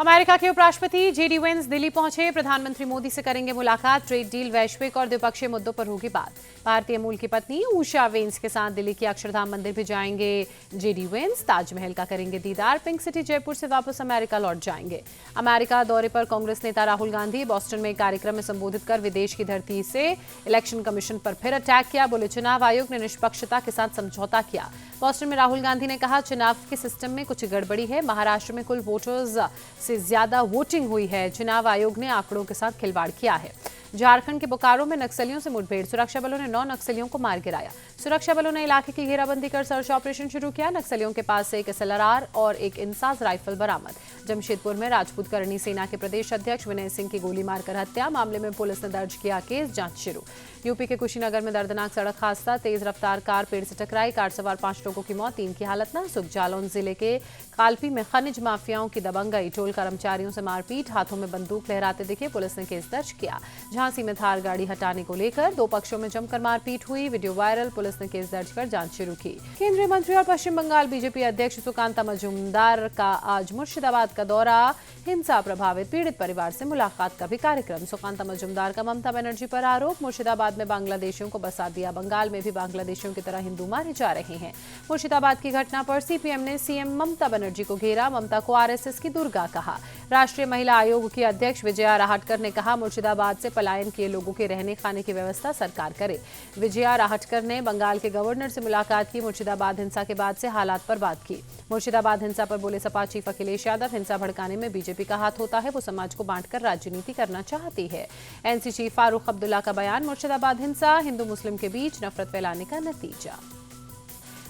America के उपराष्ट्रपति JD Vance Delhi पहुंचे। प्रधानमंत्री मोदी से करेंगे मुलाकात। ट्रेड डील, वैश्विक और द्विपक्षीय मुद्दों पर होगी बात। भारतीय मूल की पत्नी उषा वेंस के साथ दिल्ली के अक्षरधाम मंदिर भी जाएंगे जेडी वेंस। ताजमहल का करेंगे दीदार। पिंक सिटी जयपुर से वापस अमेरिका लौट जाएंगे। अमेरिका दौरे पर कांग्रेस नेता राहुल गांधी बॉस्टन में एक कार्यक्रम में संबोधित कर विदेश की धरती से इलेक्शन कमीशन पर फिर अटैक किया। बोले, चुनाव आयोग ने निष्पक्षता के साथ समझौता किया। बॉस्टन में राहुल गांधी ने कहा, चुनाव के सिस्टम में कुछ गड़बड़ी है। महाराष्ट्र में कुल वोटर्स से ज्यादा वोटिंग हुई है। चुनाव आयोग ने आंकड़ों के साथ खिलवाड़ किया है। झारखंड के बोकारो में नक्सलियों से मुठभेड़। सुरक्षा बलों ने 9 नक्सलियों को मार गिराया। सुरक्षा बलों ने इलाके की घेराबंदी कर सर्च ऑपरेशन शुरू किया। नक्सलियों के पास से एक SLR और एक इंसास राइफल बरामद। जमशेदपुर में राजपूत करणी सेना के प्रदेश अध्यक्ष विनय सिंह की गोली मारकर हत्या। मामले में पुलिस ने दर्ज किया केस, जांच शुरू। यूपी के कुशीनगर में दर्दनाक सड़क हादसा। तेज रफ्तार कार पेड़ से टकराई। कार सवार 5 लोगों की मौत, 3 की हालत नाजुक। जालौन जिले के कालपी में खनिज माफियाओं की दबंगई। टोल कर्मचारियों से मारपीट। हाथों में बंदूक लहराते दिखे। पुलिस ने केस दर्ज किया। झांसी में थार गाड़ी हटाने को लेकर 2 पक्षों में जमकर मारपीट हुई। Video viral. पुलिस ने केस दर्ज कर जांच शुरू की। केंद्रीय मंत्री और पश्चिम बंगाल बीजेपी अध्यक्ष सुकांता मजूमदार का आज मुर्शिदाबाद का दौरा। हिंसा प्रभावित पीड़ित परिवार से मुलाकात का भी कार्यक्रम। सुकांता मजूमदार का ममता बनर्जी पर आरोप। मुर्शिदाबाद में बांग्लादेशियों को बसा दिया। बंगाल में भी बांग्लादेशियों की तरह हिंदू मारे जा रहे हैं। मुर्शिदाबाद की घटना पर सीपीएम ने सीएम ममता बनर्जी को घेरा। ममता को आरएसएस की दुर्गा कहा। राष्ट्रीय महिला आयोग की अध्यक्ष विजया राहटकर ने कहा, मुर्शिदाबाद से पलायन किए लोगों के रहने खाने की व्यवस्था सरकार करे। विजया राहटकर ने बंगाल के गवर्नर से मुलाकात की। मुर्शिदाबाद हिंसा के बाद से हालात पर बात की। मुर्शिदाबाद हिंसा पर बोले सपा चीफ अखिलेश यादव, हिंसा भड़काने में बीजेपी का हाथ होता है। वो समाज को बांटकर राजनीति करना चाहती है। एनसी चीफ फारूक अब्दुल्ला का बयान, मुर्शिदाबाद हिंसा हिंदू मुस्लिम के बीच नफरत फैलाने का नतीजा।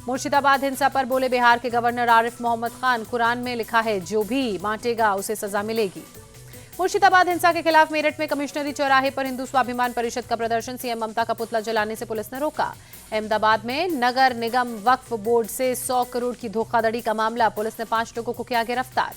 मुर्शिदाबाद हिंसा पर बोले बिहार के गवर्नर आरिफ मोहम्मद खान, कुरान में लिखा है जो भी बांटेगा उसे सजा मिलेगी। मुर्शिदाबाद हिंसा के खिलाफ मेरठ में कमिश्नरी चौराहे पर हिंदू स्वाभिमान परिषद का प्रदर्शन। सीएम ममता का पुतला जलाने से पुलिस ने रोका। अहमदाबाद में नगर निगम वक्फ बोर्ड से 100 करोड़ की धोखाधड़ी का मामला। पुलिस ने 5 लोगों को किया गिरफ्तार।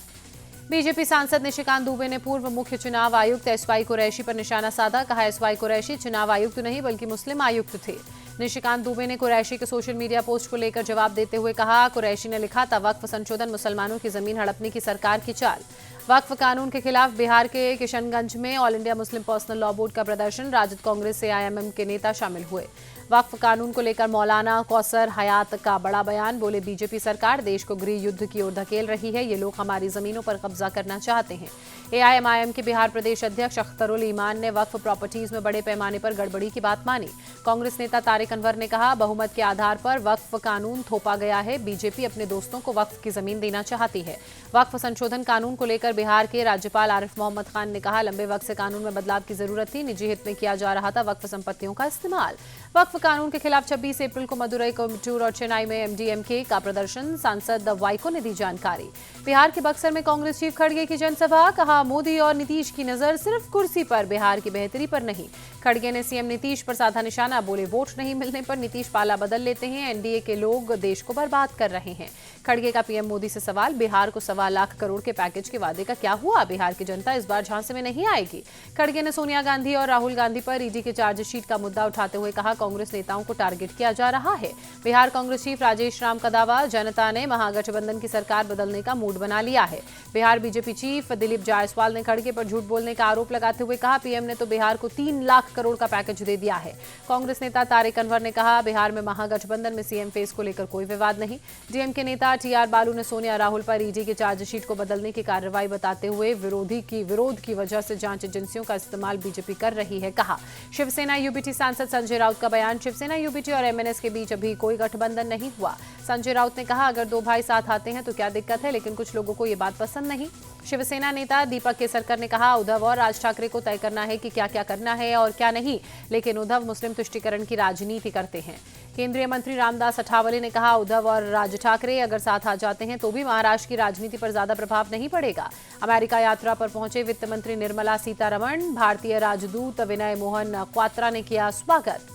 बीजेपी सांसद निशिकांत दुबे ने पूर्व मुख्य चुनाव आयुक्त SY कुरैशी पर निशाना साधा। कहा, SY कुरैशी चुनाव आयुक्त नहीं बल्कि मुस्लिम आयुक्त थे। निशिकांत दुबे ने कुरैशी के सोशल मीडिया पोस्ट को लेकर जवाब देते हुए कहा, कुरैशी ने लिखा था, वक्फ संशोधन मुसलमानों की जमीन हड़पने की सरकार की चाल। वक्फ कानून के खिलाफ बिहार के किशनगंज में all India Muslim personal law board का प्रदर्शन। राजद, कांग्रेस से IMM के नेता शामिल हुए। वक्फ कानून को लेकर मौलाना कौसर हयात का बड़ा बयान। बोले, बीजेपी सरकार देश को गृह युद्ध की ओर धकेल रही है। ये लोग हमारी जमीनों पर कब्जा करना चाहते हैं। AIMIM के बिहार प्रदेश अध्यक्ष अख्तरुल ईमान ने वक्फ प्रॉपर्टीज में बड़े पैमाने पर गड़बड़ी की बात मानी। कांग्रेस नेता तारिक अनवर ने कहा, बहुमत के आधार पर वक्फ कानून थोपा गया है। बीजेपी अपने दोस्तों को वक्फ की जमीन देना चाहती है। वक्फ संशोधन कानून को लेकर बिहार के राज्यपाल आरिफ मोहम्मद खान ने कहा, लंबे वक्त से कानून में बदलाव की जरूरत थी। निजी हित में किया जा रहा था वक्फ संपत्तियों का इस्तेमाल। वक्फ कानून के खिलाफ 26 अप्रैल को मदुरई, कोयम्बटूर और चेन्नई में MDMK का प्रदर्शन। सांसद वाइको ने दी जानकारी। बिहार के बक्सर में कांग्रेस चीफ खड़गे की जनसभा। कहा, मोदी और नीतीश की नजर सिर्फ कुर्सी पर, बिहार की बेहतरी पर नहीं। खड़गे ने सीएम नीतीश पर साधा निशाना। बोले, वोट नहीं मिलने पर नीतीश पाला बदल लेते हैं। NDA के लोग देश को बर्बाद कर रहे हैं। खड़गे का PM मोदी से सवाल, बिहार को 1.25 लाख करोड़ के पैकेज के वादे का क्या हुआ? बिहार की जनता इस बार झांसे में नहीं आएगी। खड़गे ने सोनिया गांधी और राहुल गांधी पर ED के चार्जशीट का मुद्दा उठाते हुए कहा, कांग्रेस नेताओं को टारगेट किया जा रहा है। बिहार कांग्रेस चीफ राजेश राम का दावा, जनता ने महागठबंधन की सरकार बदलने का मूड बना लिया है। बिहार बीजेपी चीफ दिलीप जायसवाल ने खड़गे पर झूठ बोलने का आरोप लगाते हुए कहा, PM ने तो बिहार को 3 लाख करोड़ का पैकेज दे दिया है। कांग्रेस नेता तारिक अनवर ने कहा, बिहार में महागठबंधन में CM फेस को लेकर कोई विवाद नहीं। DMK नेता TR बालू ने सोनिया राहुल पर ED के चार्जशीट को बदलने की कार्रवाई बताते हुए विरोध की वजह से जांच एजेंसियों का इस्तेमाल बीजेपी कर रही है। कहा, शिवसेना UBT सांसद संजय राउत का बयान, शिवसेना UBT और MNS के बीच अभी कोई गठबंधन नहीं हुआ। संजय राउत ने कहा, अगर 2 भाई साथ आते हैं तो क्या दिक्कत है, लेकिन कुछ लोगों को ये बात पसंद नहीं। शिवसेना नेता दीपक केसरकर ने कहा, उद्धव और राज ठाकरे को तय करना है कि क्या क्या करना है और क्या नहीं, लेकिन उद्धव मुस्लिम तुष्टीकरण की राजनीति करते हैं। केंद्रीय मंत्री रामदास अठावले ने कहा, उद्धव और राज ठाकरे अगर साथ आ जाते हैं तो भी महाराष्ट्र की राजनीति पर ज्यादा प्रभाव नहीं पड़ेगा। अमेरिका यात्रा पर पहुंचे वित्त मंत्री निर्मला सीतारमण, भारतीय राजदूत विनय मोहन क्वात्रा ने किया स्वागत।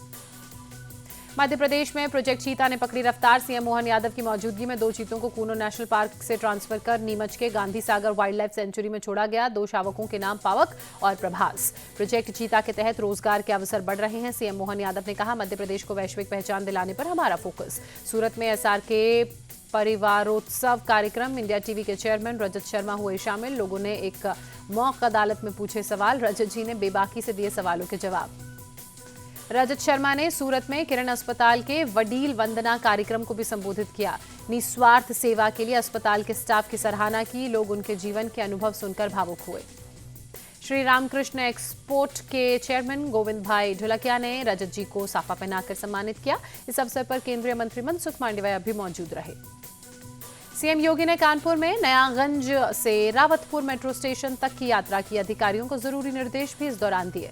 मध्य प्रदेश में प्रोजेक्ट चीता ने पकड़ी रफ्तार। सीएम मोहन यादव की मौजूदगी में 2 चीतों को कूनो नेशनल पार्क से ट्रांसफर कर नीमच के Gandhi Sagar wild life sanctuary में छोड़ा गया। 2 शावकों के नाम पावक और प्रभास। प्रोजेक्ट चीता के तहत रोजगार के अवसर बढ़ रहे हैं। सीएम मोहन यादव ने कहा, मध्य प्रदेश को वैश्विक पहचान दिलाने पर हमारा फोकस। सूरत में एसआरके परिवारोत्सव कार्यक्रम। इंडिया टीवी के चेयरमैन रजत शर्मा हुए शामिल। लोगों ने एक मॉक अदालत में पूछे सवाल। रजत जी ने बेबाकी से दिए सवालों के जवाब। रजत शर्मा ने सूरत में किरण अस्पताल के वडील वंदना कार्यक्रम को भी संबोधित किया। निस्वार्थ सेवा के लिए अस्पताल के स्टाफ की सराहना की। लोग उनके जीवन के अनुभव सुनकर भावुक हुए। श्री रामकृष्ण एक्सपोर्ट के चेयरमैन गोविंद भाई ढोलकिया ने रजत जी को साफा पहनाकर सम्मानित किया। इस अवसर पर केंद्रीय मंत्री मनसुख मांडविया भी मौजूद रहे। सीएम योगी ने कानपुर में नयागंज से रावतपुर मेट्रो स्टेशन तक की यात्रा की। अधिकारियों को जरूरी निर्देश भी इस दौरान दिए।